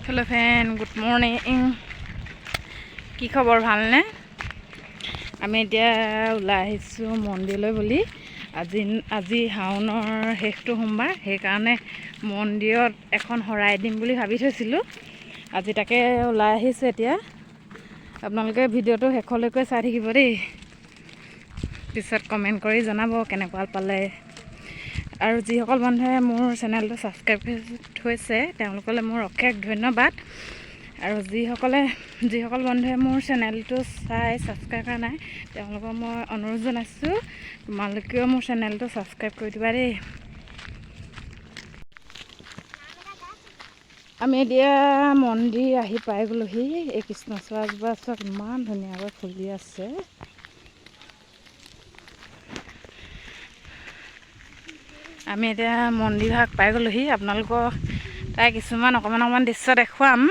hello friend good morning কি খবৰ ভালনে আমি এতিয়া ওলাই আহিছো মন্দিৰলৈ বুলি আজি হাউনৰ শেষটো সোমবাৰ সেইকাৰণে মন্দিৰত এখন শৰাই দিম বুলি ভাবি থৈছিলোঁ আজি তাকে ওলাই আহিছো এতিয়া আপোনালোকে ভিডিঅ'টো শেষলৈকে চাই থাকিব দেই পিছত কমেন্ট কৰি জনাব কেনেকুৱা পালে আৰু যিসকল বন্ধুৱে মোৰ চেনেলটো সাবস্ক্ৰাইব হৈছে তেওঁলোকলৈ মোৰ অশেষ ধন্যবাদ আৰু যিসকল বন্ধুৱে মোৰ চেনেলটো চাই সাবস্ক্ৰাইব কৰা নাই তেওঁলোকক মই অনুৰোধ জনাইছোঁ তোমালোকেও মোৰ চেনেলটো সাবস্ক্ৰাইব কৰি দিবা দেই আমি এতিয়া মন্দিৰ আহি পাই গ'লোহি এই কৃষ্ণচূড়াজোপা চব ইমান ধুনীয়াকৈ ফুলি আছে আমি এতিয়া মন্দিৰ ভাগ পাই গ'লোহি আপোনালোকক তাই কিছুমান অকণমান দৃশ্য দেখুৱাম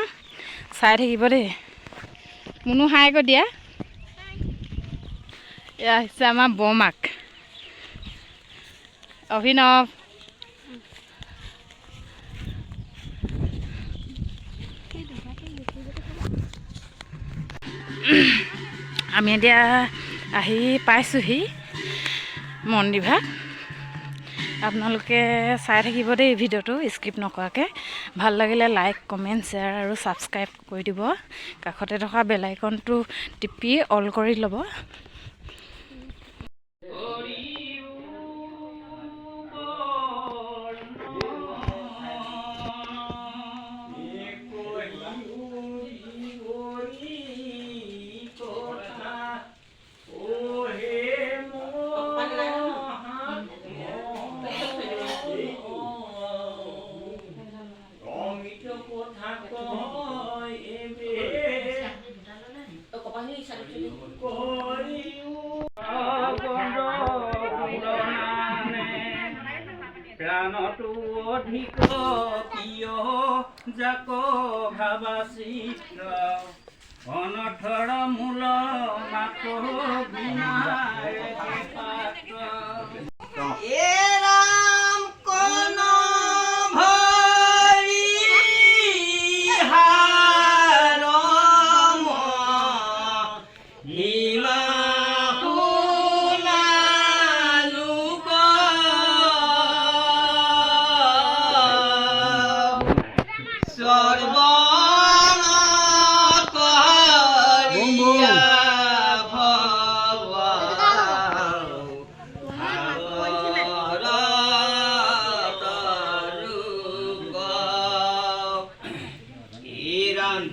চাই থাকিব দেই মুনু হাই কৈ দিয়া এয়া আহিছে আমাৰ বমাক অভিনৱ আমি এতিয়া আহি পাইছোহি মন্দিৰ ভাগ আপোনালোকে চাই থাকিব দেই ভিডিঅ'টো স্কিপ নকৰাকৈ ভাল লাগিলে লাইক কমেণ্ট শ্বেয়াৰ আৰু ছাবস্ক্ৰাইব কৰি দিব কাষতে থকা বেল আইকনটো টিপি অল কৰি ল'ব প্ৰাণটো অধিক প্ৰিয় যাক ভাবাচিত অনৰ্থৰ মূল মাতো বিনাৰে পাত্ৰ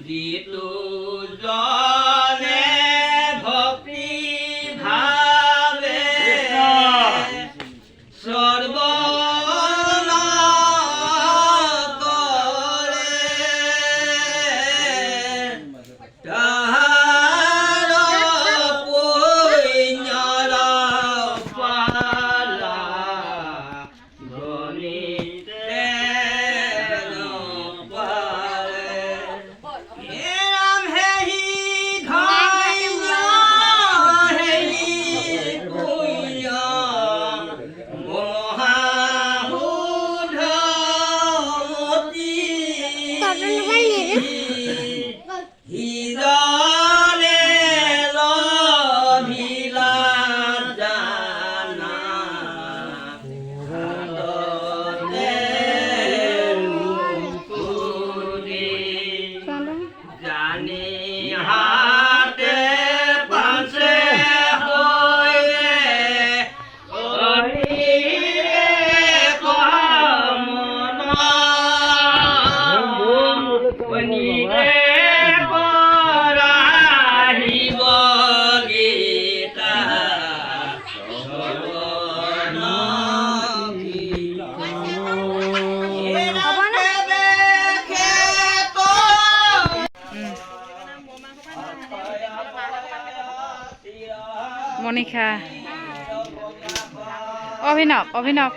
দিতো জনে ভক্তি ভাবে সৰ্বন কৰে তাহাৰ পুণ্যৰ ফল গণিতে মনিকা অভিনৱ